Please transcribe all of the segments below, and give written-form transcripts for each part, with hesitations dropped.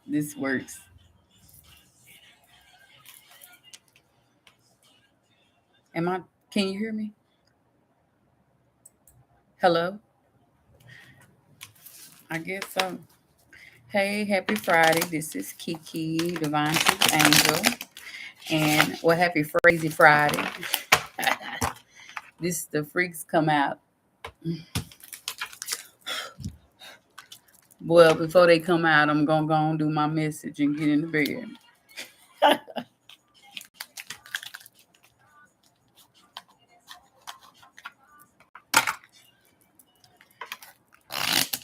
this works. Am I? Can you hear me? Hello. I guess so. Hey, happy Friday. This is Kiki, Divine Truth Angel. And well, happy Frazzy Friday. The freaks come out. Well, before they come out, I'm gonna go and do my message and get in the bed.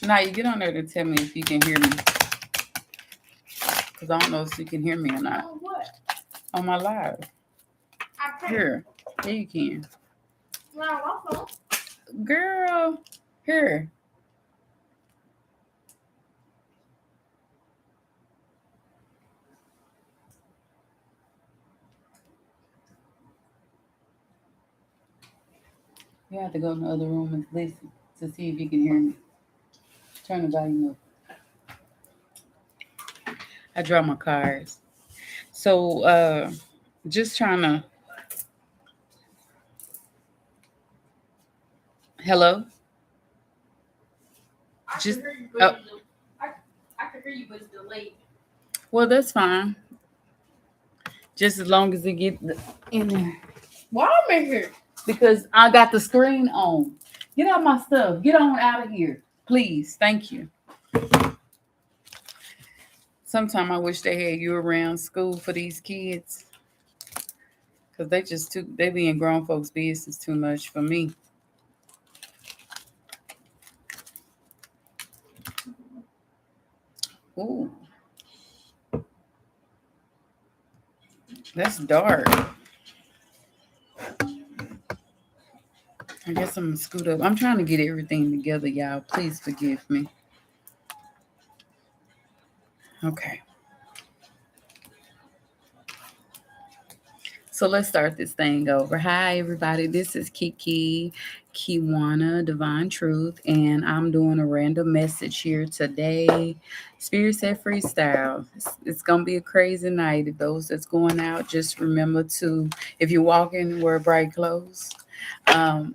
Now you get on there to tell me if you can hear me, because I don't know if you can hear me or not. On what? On my live. I can't. Here you can. No, my phone. Girl, here. You have to go in the other room and listen to see if you can hear me. Turn the volume up. I draw my cards. So just trying to hello? I Just can hear you, oh, I can hear you, but it's delayed. well that's fine. Just as long as it get in there. Why am I here? Because I got the screen on. Get out my stuff. Get on out of here. Please. Thank you. Sometimes I wish they had you around school for these kids. Because they be in grown folks' business too much for me. Ooh. That's dark. I guess I'm gonna scoot up. I'm trying to get everything together, y'all. Please forgive me. Okay. So let's start this thing over. Hi, everybody. This is Kiki, Kiwana, Divine Truth, and I'm doing a random message here today. Spirit Set Freestyle. It's going to be a crazy night. If those that's going out, just remember to, if you're walking, wear bright clothes. Um,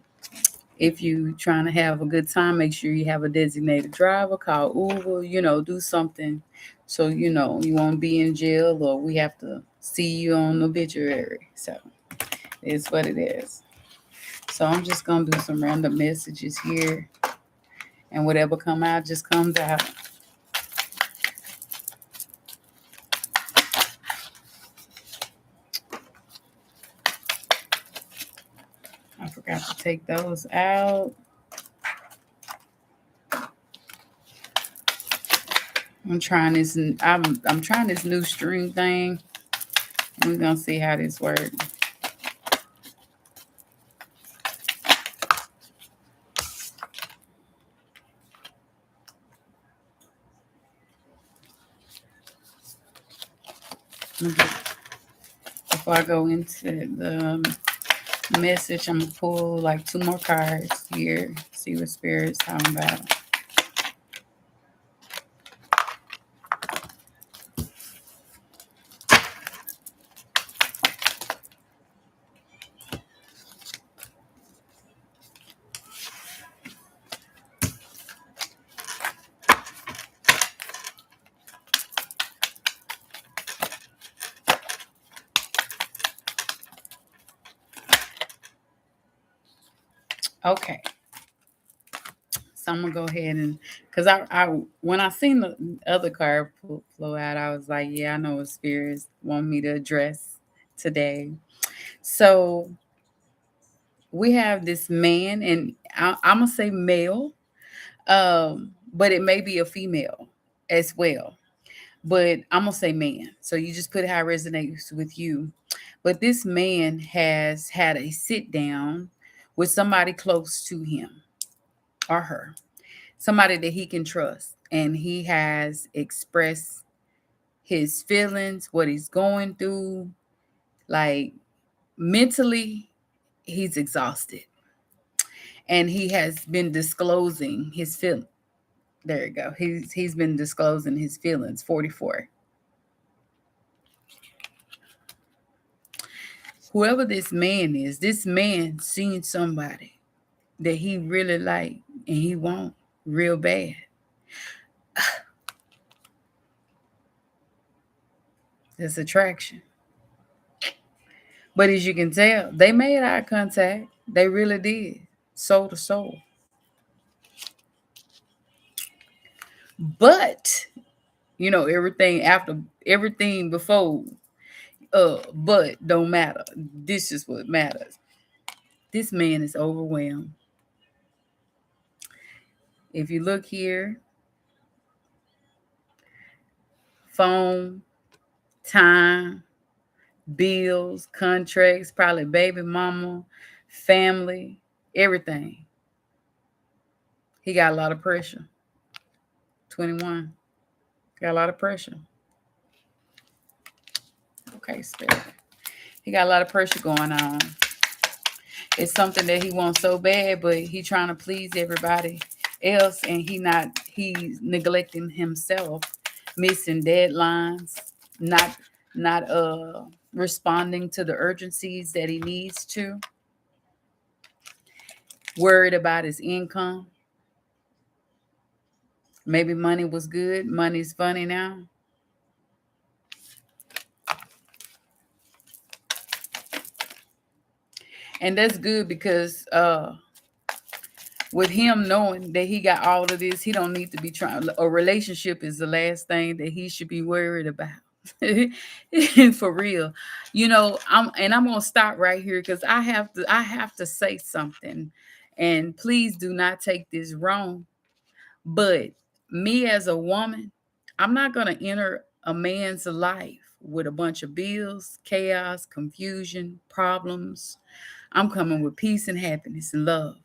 if you trying to have a good time, make sure you have a designated driver, call Uber, do something so you won't be in jail or we have to see you on the obituary. So it's what it is. So I'm just gonna do some random messages here and whatever come out just comes out. I forgot to take those out. I'm trying this new string thing. We're gonna see how this works. Before I go into the message, I'm gonna pull like two more cards here, see what spirit's talking about. Okay, so I'm gonna go ahead and because I when I seen the other card flow out, I was like, yeah, I know what spirits want me to address today. So we have this man, and I'm gonna say male, but it may be a female as well. But I'm gonna say man. So you just put how it resonates with you. But this man has had a sit down with somebody close to him or her, somebody that he can trust, and he has expressed his feelings, what he's going through, like mentally, he's exhausted, and he has been disclosing his feelings. There you go. He's been disclosing his feelings. 44. Whoever this man seen somebody that he really like and he want real bad. That's attraction. But as you can tell, they made eye contact. They really did. Soul to soul. But everything after, everything before, but don't matter. This is what matters. This man is overwhelmed. If you look here, phone, time, bills, contracts, probably baby mama, family, everything. He got a lot of pressure. 21. Got a lot of pressure. Okay, spirit. He got a lot of pressure going on. It's something that he wants so bad, but he trying to please everybody else, and he's neglecting himself, missing deadlines, not not responding to the urgencies that he needs to, worried about his income. Maybe money was good, money's funny now. And that's good because with him knowing that he got all of this, he don't need to be trying. A relationship is the last thing that he should be worried about. For real. I'm gonna stop right here because I have to say something. And please do not take this wrong. But me as a woman, I'm not gonna enter a man's life with a bunch of bills, chaos, confusion, problems. I'm coming with peace and happiness and love.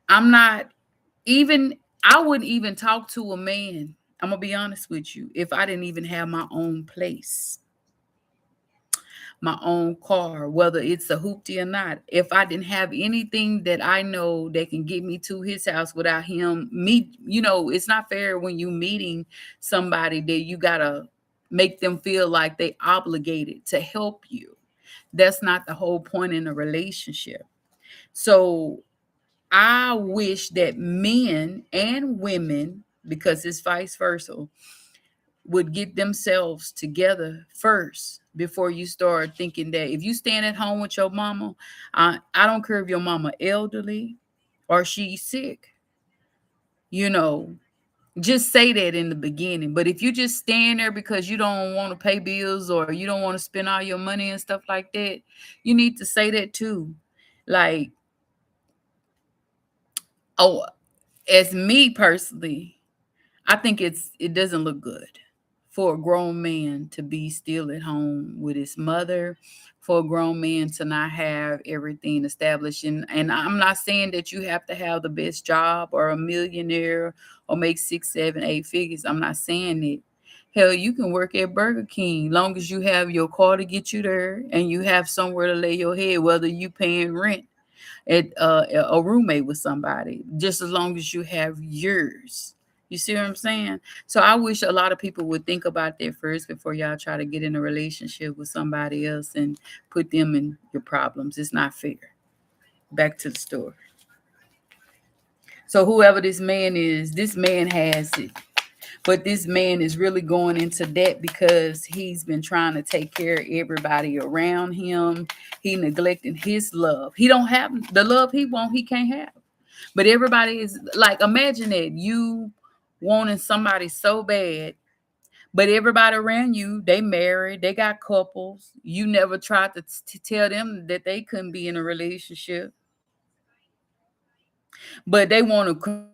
I'm not even, I wouldn't even talk to a man. I'm gonna be honest with you. If I didn't even have my own place, my own car, whether it's a hoopty or not, if I didn't have anything that I know that can get me to his house without him, it's not fair when you meeting somebody that you gotta make them feel like they obligated to help you. That's not the whole point in a relationship. So I wish that men and women, because it's vice versa, would get themselves together first before you start thinking that if you stand at home with your mama, I don't care if your mama elderly or she's sick, you know, just say that in the beginning. But if you just stand there because you don't want to pay bills or you don't want to spend all your money and stuff like that, you need to say that too. Like, oh, as me personally, I think it doesn't look good for a grown man to be still at home with his mother, for a grown man to not have everything established. And I'm not saying that you have to have the best job or a millionaire or make 6, 7, 8 figures. I'm not saying it. Hell, you can work at Burger King long as you have your car to get you there and you have somewhere to lay your head, whether you paying rent at a roommate with somebody, just as long as you have yours. You see what I'm saying? So I wish a lot of people would think about that first before y'all try to get in a relationship with somebody else and put them in your problems. It's not fair. Back to the story. So whoever this man has it. But this man is really going into debt because he's been trying to take care of everybody around him. He neglecting his love. He don't have the love he want, he can't have. But everybody is like, imagine that you wanting somebody so bad, but everybody around you, they married, they got couples. You never tried to tell them that they couldn't be in a relationship, but they want to control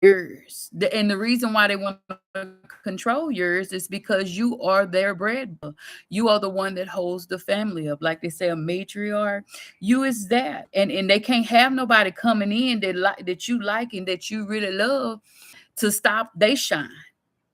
yours. And the reason why they want to control yours is because you are their breadwinner. You are the one that holds the family up. Like they say, a matriarch. You is that. And they can't have nobody coming in that you like and that you really love to stop they shine.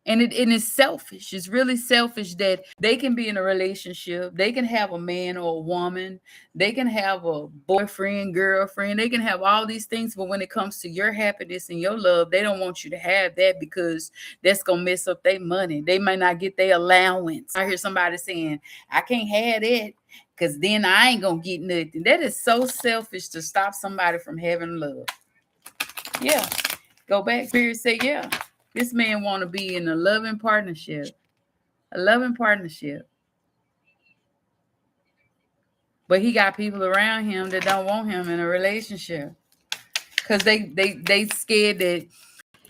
And it's selfish. It's really selfish that they can be in a relationship, they can have a man or a woman, they can have a boyfriend, girlfriend, they can have all these things, but when it comes to your happiness and your love, they don't want you to have that because that's gonna mess up their money. They might not get their allowance. I hear somebody saying, I can't have that because then I ain't gonna get nothing. That is so selfish to stop somebody from having love. Yeah. Go back. Spirit say, yeah. This man want to be in a loving partnership. A loving partnership. But he got people around him that don't want him in a relationship. Cause they scared that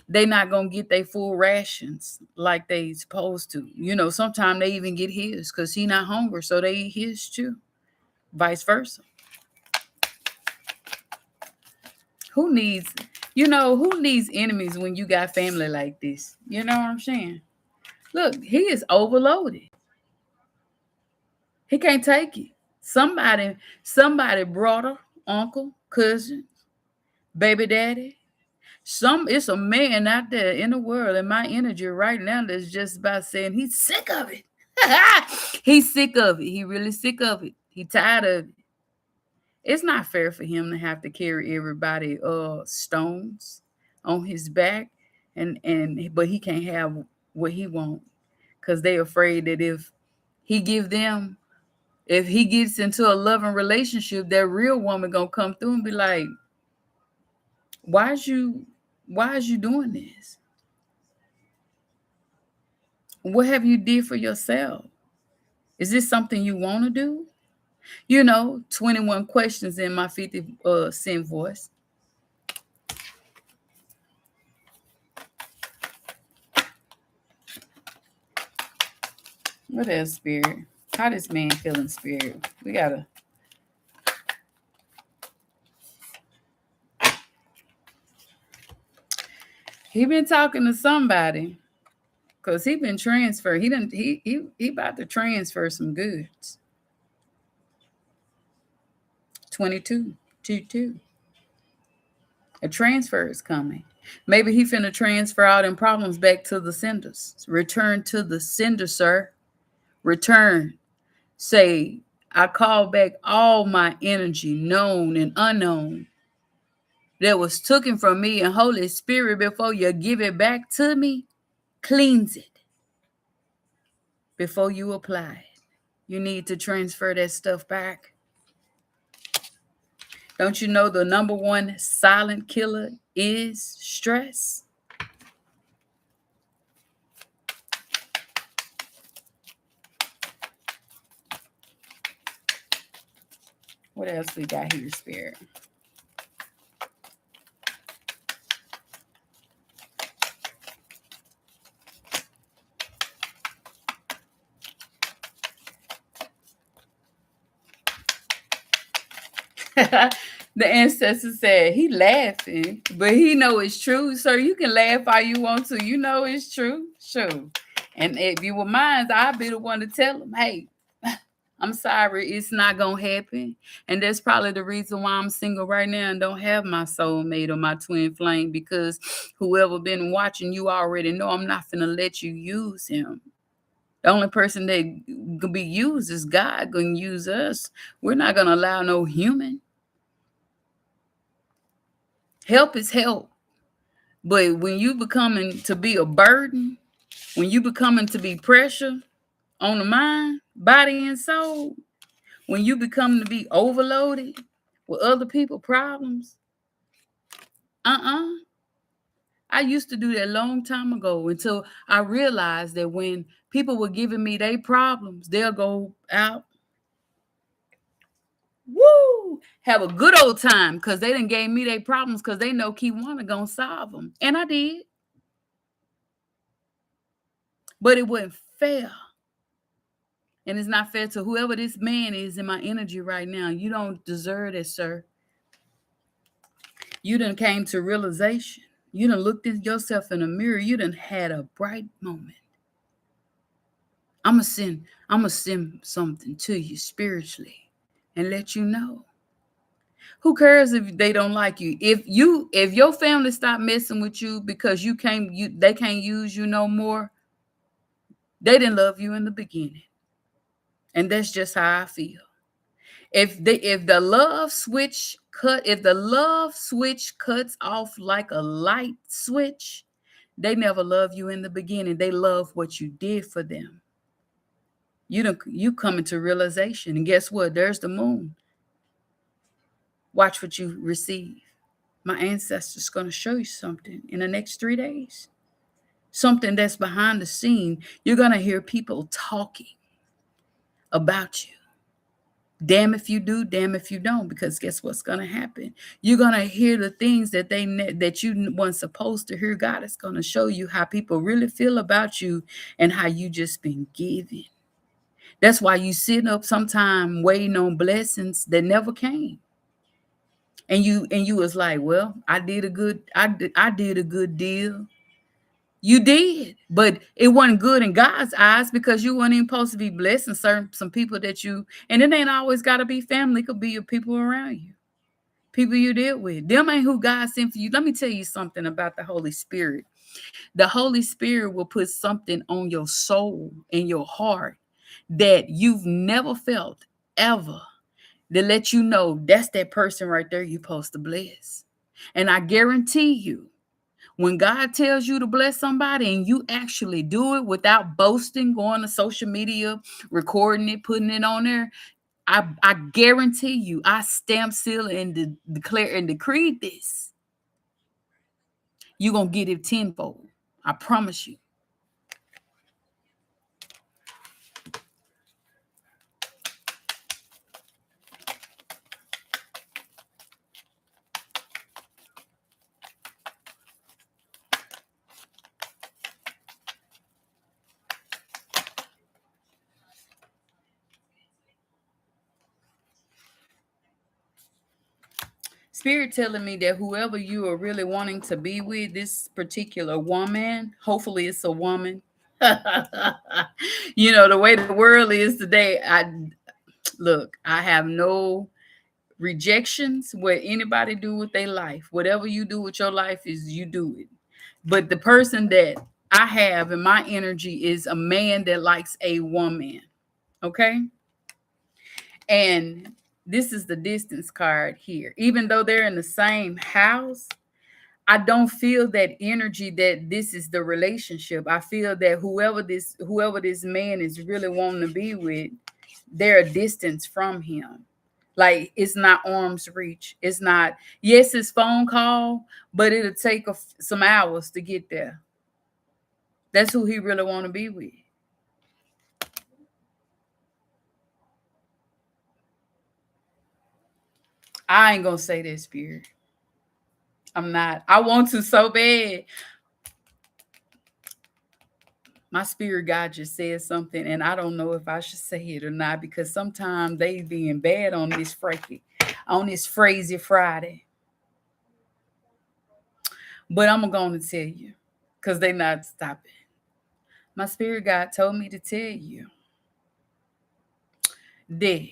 they not gonna get their full rations like they supposed to. You know, sometimes they even get his because he not hungry, so they eat his too. Vice versa. Who needs, who needs enemies when you got family like this? You know what I'm saying? Look, he is overloaded. He can't take it. Somebody brother, uncle, cousin, baby daddy. It's a man out there in the world in my energy right now that's just about saying he's sick of it. He's sick of it. He really sick of it. He tired of it. It's not fair for him to have to carry everybody stones on his back and but he can't have what he wants because they afraid that if he gets into a loving relationship, that real woman gonna come through and be like, why is you doing this? What have you did for yourself? Is this something you want to do? 21 questions in my 50 cent voice. What else, spirit? How this man feeling, spirit? We gotta. He been talking to somebody because he been transferred. He about to transfer some goods. 22, 22. A transfer is coming. Maybe he finna transfer all them problems back to the senders. Return to the sender, sir. Return. Say, I call back all my energy, known and unknown, that was taken from me, and Holy Spirit, before you give it back to me, cleanse it before you apply it. You need to transfer that stuff back. Don't you know the number one silent killer is stress? What else we got here, spirit? The ancestor said he laughing, but he know it's true. Sir, you can laugh all you want to. You know it's true. Sure. And if you were mine, I'd be the one to tell him, hey, I'm sorry, it's not gonna happen. And that's probably the reason why I'm single right now and don't have my soulmate or my twin flame, because whoever been watching, you already know I'm not gonna let you use him. The only person that can be used is God gonna use us. We're not gonna allow no human. Help is help. But when you becoming to be a burden, when you becoming to be pressure on the mind, body, and soul, when you become to be overloaded with other people's problems, I used to do that a long time ago until I realized that when people were giving me their problems, they'll go out, woo, have a good old time because they done gave me their problems because they know Kiwana gonna solve them. And I did. But it wasn't fair. And it's not fair to whoever this man is in my energy right now. You don't deserve it, sir. You done came to realization. You done looked at yourself in the mirror. You done had a bright moment. I'm gonna send something to you spiritually and let you know. Who cares if they don't like you? If your family stop messing with you because they can't use you no more, they didn't love you in the beginning. And that's just how I feel. If the love switch cuts off like a light switch, they never love you in the beginning. They love what you did for them. You come into realization, and guess what? There's the moon. Watch what you receive. My ancestors going to show you something in the next 3 days. Something that's behind the scene. You're going to hear people talking about you. Damn if you do, damn if you don't, because guess what's going to happen? You're going to hear the things that you weren't supposed to hear. God is going to show you how people really feel about you and how you just been given. That's why you sitting up sometime waiting on blessings that never came. And you was like, well, I did a good deal. You did, but it wasn't good in God's eyes because you weren't even supposed to be blessing some people that you. And it ain't always got to be family; it could be your people around you, people you deal with. Them ain't who God sent for you. Let me tell you something about the Holy Spirit. The Holy Spirit will put something on your soul and your heart that you've never felt ever, to let you know that's that person right there you're supposed to bless. And I guarantee you, when God tells you to bless somebody and you actually do it without boasting, going to social media, recording it, putting it on there, I guarantee you, I stamp, seal, and declare and decree this. You're going to get it tenfold. I promise you. Spirit telling me that whoever you are really wanting to be with, this particular woman, hopefully it's a woman. The way the world is today, I have no rejections what anybody do with their life. Whatever you do with your life is you do it. But the person that I have in my energy is a man that likes a woman. Okay? And this is the distance card here. Even though they're in the same house, I don't feel that energy that this is the relationship. I feel that whoever this man is really wanting to be with, they're a distance from him. Like it's not arm's reach. It's not, yes, it's phone call, but it'll take some hours to get there. That's who he really want to be with. I ain't gonna say that, Spirit. I'm not. I want to so bad. My spirit God just said something, and I don't know if I should say it or not because sometimes they being bad on this Frazzy Friday. But I'm going to tell you because they not stopping. My spirit God told me to tell you that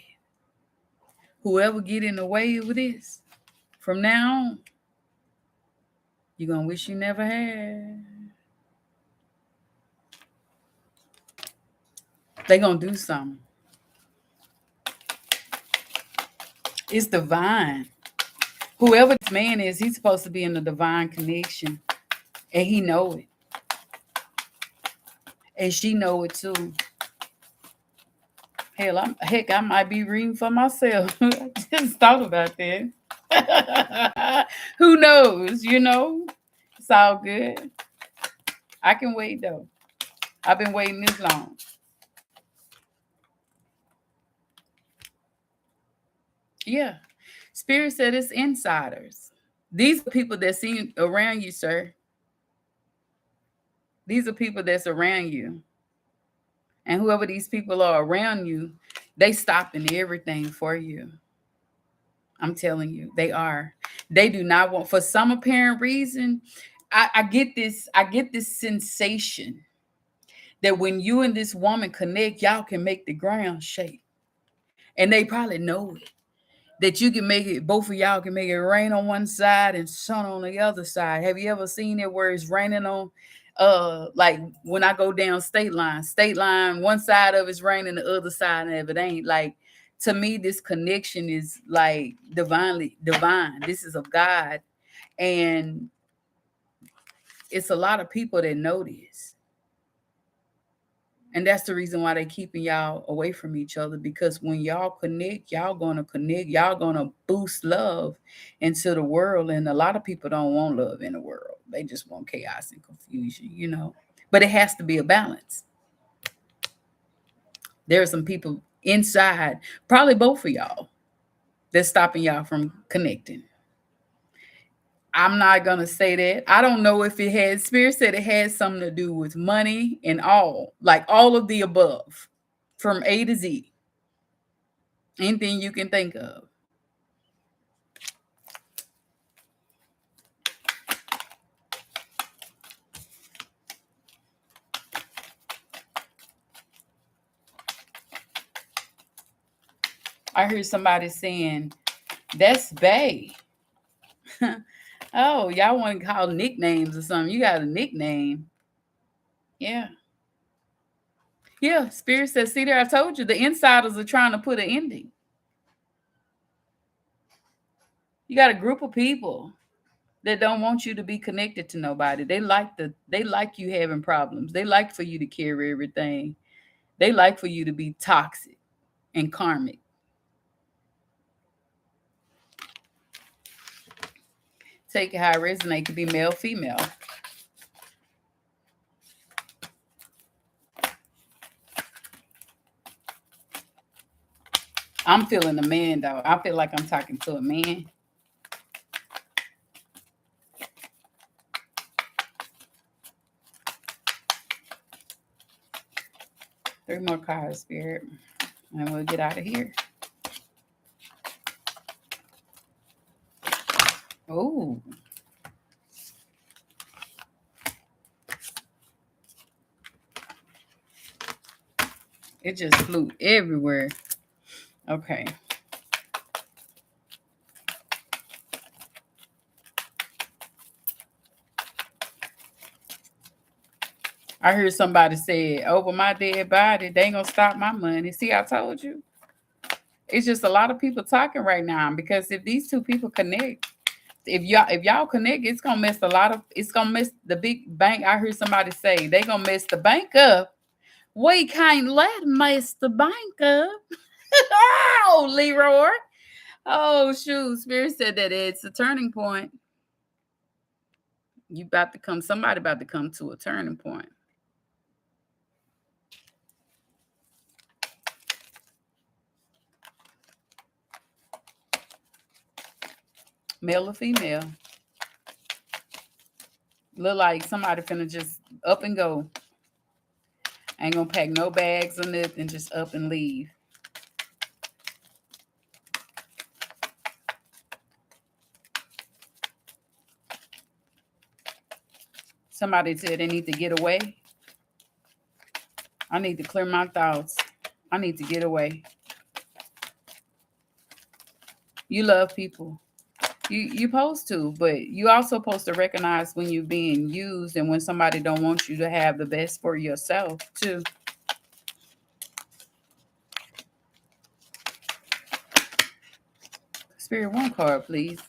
whoever get in the way of this, from now on, you're going to wish you never had. They going to do something. It's divine. Whoever this man is, he's supposed to be in a divine connection. And he know it. And she know it too. I might be reading for myself. I just thought about that. Who knows? It's all good. I can wait though. I've been waiting this long. Yeah. Spirit said it's insiders. These are people that see around you, sir. These are people that's around you. And whoever these people are around you, they stopping everything for you. I'm telling you, they are. They do not want, for some apparent reason. I get this sensation that when you and this woman connect, y'all can make the ground shake. And they probably know it. That you can make it, both of y'all can make it rain on one side and sun on the other side. Have you ever seen it where it's raining on like when I go down state line, one side of it's raining, the other side of it ain't. Like, to me, this connection is like divine. This is of God. And it's a lot of people that know this. And that's the reason why they keeping y'all away from each other, because when y'all connect, y'all gonna boost love into the world. And a lot of people don't want love in the world. They just want chaos and confusion. But it has to be a balance. There are some people inside, probably both of y'all, that's stopping y'all from connecting. I'm not gonna say that. I don't know if it had Spirit said it had something to do with money and like all of the above, from A to Z. Anything you can think of. I heard somebody saying, that's Bay. Oh, y'all want to call nicknames or something. You got a nickname. Yeah. Yeah. Spirit says, see there, I told you the insiders are trying to put an ending. You got a group of people that don't want you to be connected to nobody. They like you having problems. They like for you to carry everything. They like for you to be toxic and karmic. Take it how it resonate. Could be male, female. I'm feeling a man though. I feel like I'm talking to a man. 3 more cards, Spirit, and we'll get out of here. Oh, it just flew everywhere. Okay. I heard somebody say, over my dead body, they ain't gonna stop my money. See, I told you. It's just a lot of people talking right now, because if these two people connect, if y'all connect, it's gonna mess the big bank. I heard somebody say they gonna mess the bank up. We can't let mess the bank up. Oh, Leroy. Oh, shoot. Spirit said that it's a turning point. Somebody about to come to a turning point. Male or female. Look like somebody finna just up and go. Ain't gonna pack no bags or nothing, just up and leave. Somebody said they need to get away. I need to clear my thoughts. I need to get away. You love people. You supposed to, but you also supposed to recognize when you're being used and when somebody don't want you to have the best for yourself too. Spirit, one card, please.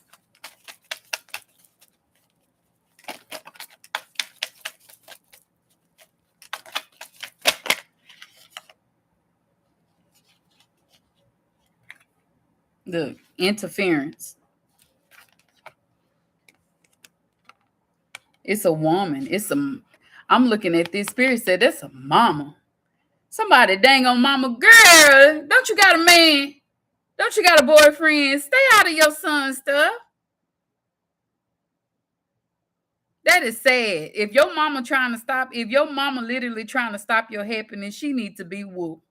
The interference. It's a woman. I'm looking at this. Spirit said that's a mama. Somebody dang on mama. Girl, don't you got a man? Don't you got a boyfriend? Stay out of your son's stuff. That is sad. If your mama literally trying to stop your happiness, she needs to be whooped.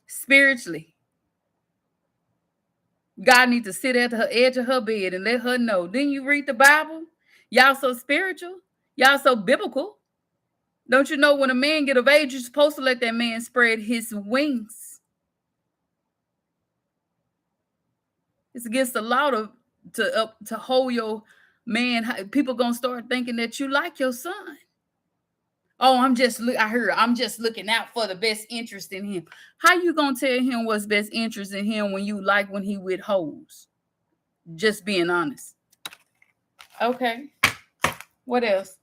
Spiritually. God needs to sit at the edge of her bed and let her know. Didn't you read the Bible? Y'all so spiritual. Y'all so biblical. Don't you know when a man get of age, you're supposed to let that man spread his wings? It's against the law to hold your man. People gonna start thinking that you like your son. Oh, I'm just looking out for the best interest in him. How you gonna tell him what's best interest in him when he withholds? Just being honest. Okay. What else?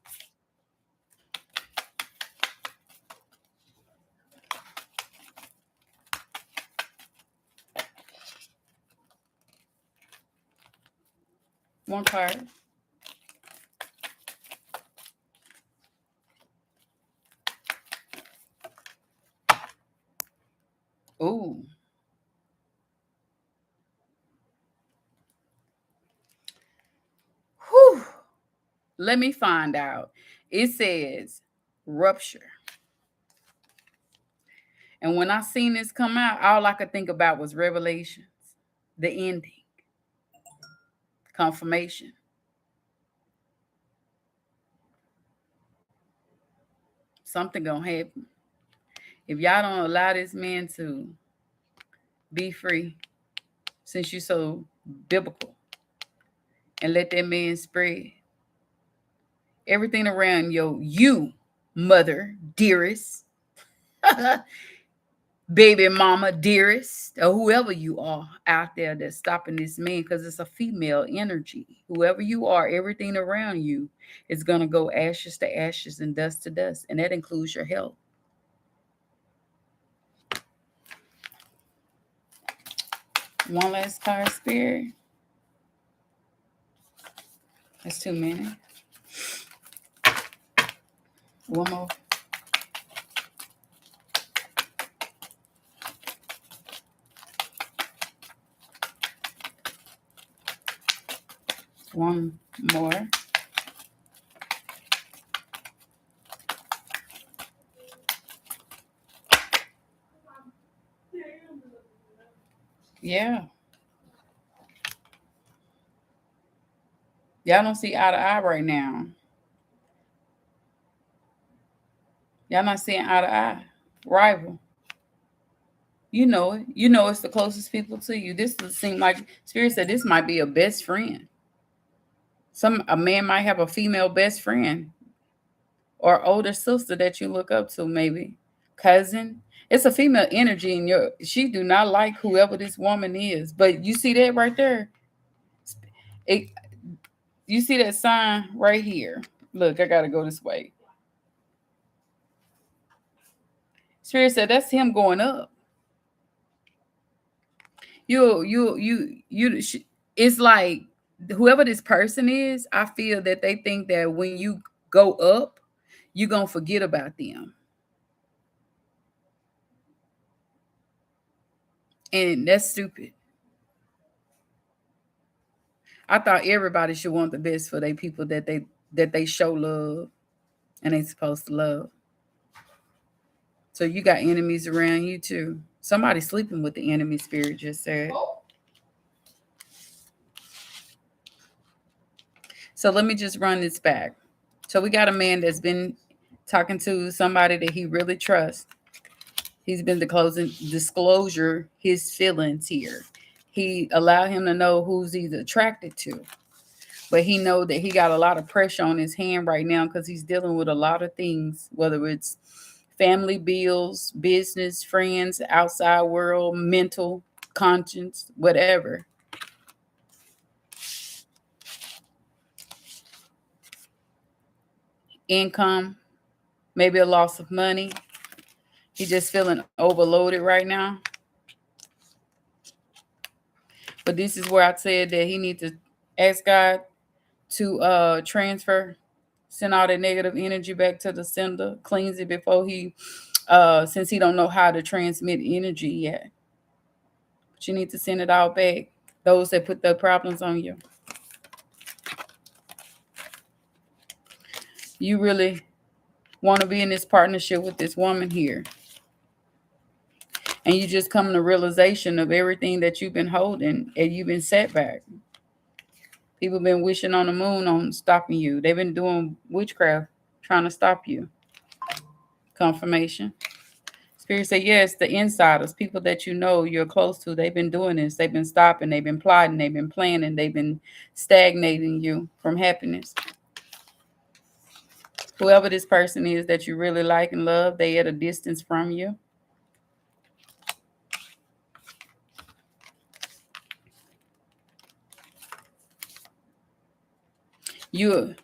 one card. Ooh. Whew. Let me find out. It says rupture. And when I seen this come out, all I could think about was revelations, the ending, confirmation. Something gonna happen. If y'all don't allow this man to be free, since you so biblical, and let that man spread everything around you, mother, dearest, baby mama, dearest, or whoever you are out there that's stopping this man, because it's a female energy. Whoever you are, everything around you is going to go ashes to ashes and dust to dust. And that includes your health. One last card, Spirit. That's too many. One more. One more. Yeah. Y'all don't see eye to eye right now. Y'all not seeing eye to eye. Rival. You know it. You know it's the closest people to you. This seem like Spirit said this might be a best friend. A man might have a female best friend or older sister that you look up to, maybe cousin. It's a female energy in your. She do not like whoever this woman is, but you see that right there. It, you see that sign right here. Look, I gotta go this way. Spirit said that's him going up. You. It's like whoever this person is. I feel that they think that when you go up, you're gonna forget about them, and that's stupid. I thought everybody should want the best for their people that they show love and they supposed to love. So you got enemies around you too. Somebody sleeping with the enemy, Spirit just said. So let me just run this back. So we got a man that's been talking to somebody that he really trusts. He's been disclosure his feelings here. He allowed him to know who's he's attracted to. But he know that he got a lot of pressure on his hand right now because he's dealing with a lot of things, whether it's family bills, business, friends, outside world, mental, conscience, whatever. Income, maybe a loss of money. He's just feeling overloaded right now. But this is where I said that he needs to ask God to transfer, send all that negative energy back to the sender, cleanse it before he since he don't know how to transmit energy yet. But you need to send it all back. Those that put the problems on you. You really want to be in this partnership with this woman here. And you just come to realization of everything that you've been holding and you've been set back. People been wishing on the moon on stopping you. They've been doing witchcraft trying to stop you. Confirmation. Spirit say, yes, the insiders, people that you know you're close to, they've been doing this. They've been stopping, they've been plotting, they've been planning, they've been stagnating you from happiness. Whoever this person is that you really like and love, they at a distance from you. You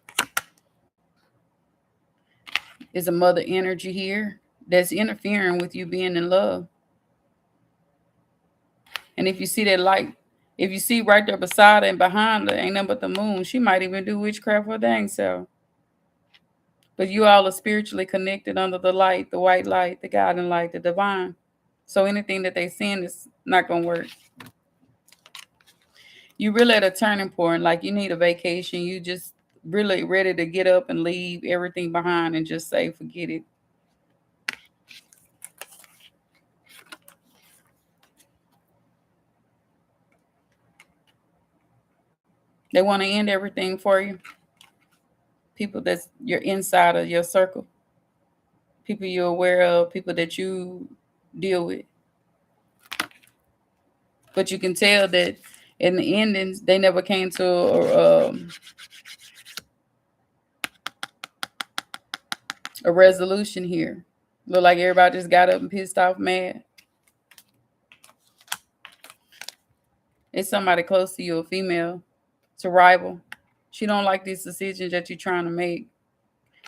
is a mother energy here that's interfering with you being in love. And if you see that light, If you see right there beside her and behind her, ain't nothing but the moon. She might even do witchcraft for dang self. But you all are spiritually connected under the light, the white light, the guiding light, the divine. So anything that they send is not gonna work. You really at a turning point, like you need a vacation. You just really ready to get up and leave everything behind and just say, forget it. They want to end everything for you. People that's you're inside of your circle, people you're aware of, people that you deal with. But you can tell that in the endings, they never came to a resolution here. Look like everybody just got up and pissed off, mad. It's somebody close to you, a female. It's a rival. She don't like these decisions that you're trying to make,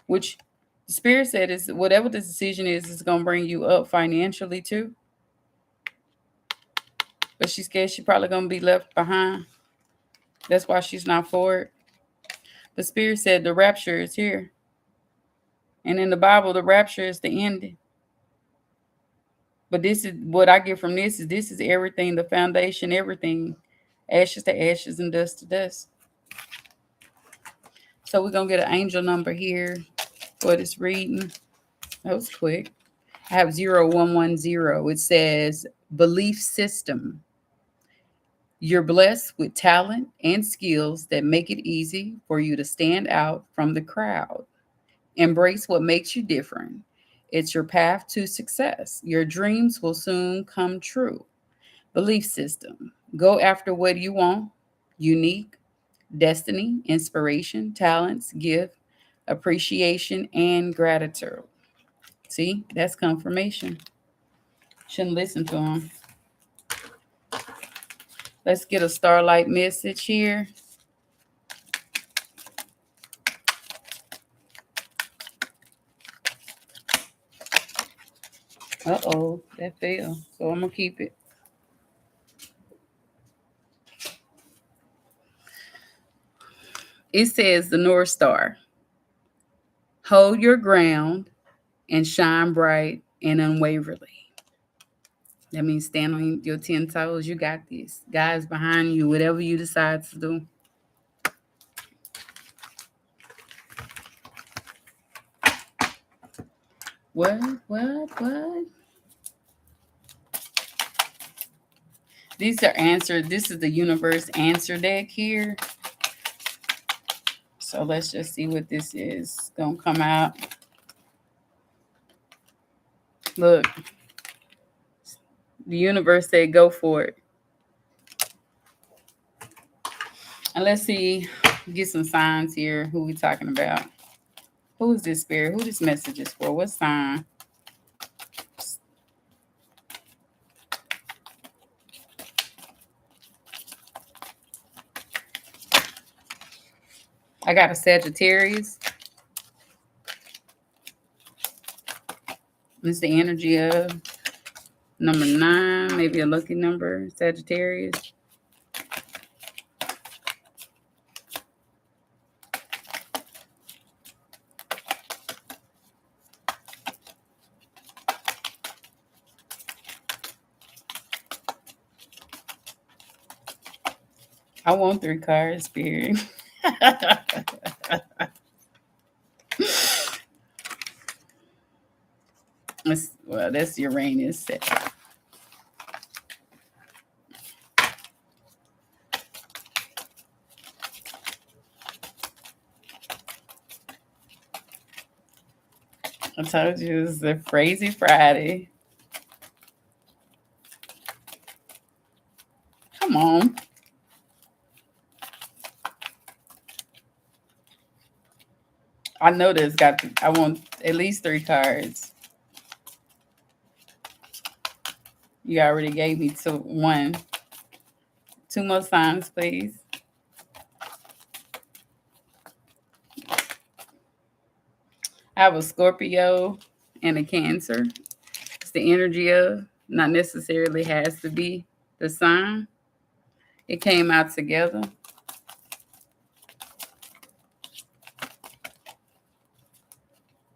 which the spirit said is whatever the decision is gonna bring you up financially too. But she's scared she's probably gonna be left behind. That's why she's not for it. The spirit said the rapture is here. And in the Bible, the rapture is the ending. But this is what I get from this is everything, the foundation, everything. Ashes to ashes and dust to dust. So we're gonna get an angel number here for this reading. That was quick. I have 0110. It says belief system. You're blessed with talent and skills that make it easy for you to stand out from the crowd. Embrace what makes you different. It's your path to success. Your dreams will soon come true. Belief system. Go after what you want. Unique, destiny, inspiration, talents, gift, appreciation, and gratitude. See, that's confirmation. Shouldn't listen to them. Let's get a starlight message here. Uh-oh, that failed. So I'm going to keep it. It says the North Star. Hold your ground and shine bright and unwaveringly. That means stand on your 10 toes. You got this. Guys behind you, whatever you decide to do. What? These are answered. This is the universe answer deck here. So let's just see what this is going to come out. Look, the universe said go for it. And let's see, get some signs here. Who we talking about? Who is this spirit? Who this message is for? What sign? I got a Sagittarius. It's the energy of number 9, maybe a lucky number, Sagittarius. I want 3 cards, spirit. Well, that's Uranus. I told you it's a crazy Friday. Come on. I know this got. I want at least 3 cards. You already gave me 1. 2 more signs, please. I have a Scorpio and a Cancer. It's the energy of, not necessarily has to be the sign. It came out together.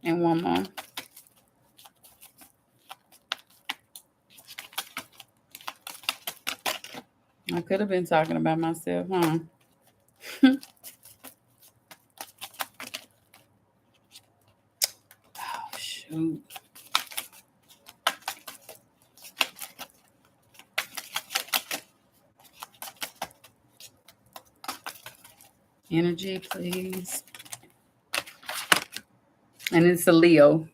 And one more. I could have been talking about myself, huh? Oh, shoot. Energy, please. And it's a Leo.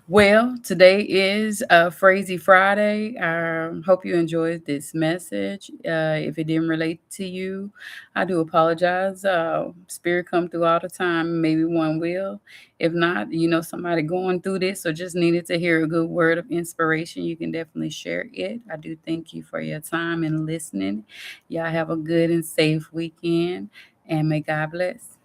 Well, today is Frazzy Friday. Hope you enjoyed this message. If it didn't relate to you, I do apologize. Spirit come through all the time. Maybe one will. If not, you know somebody going through this or just needed to hear a good word of inspiration, you can definitely share it. I do thank you for your time and listening. Y'all have a good and safe weekend, and may God bless.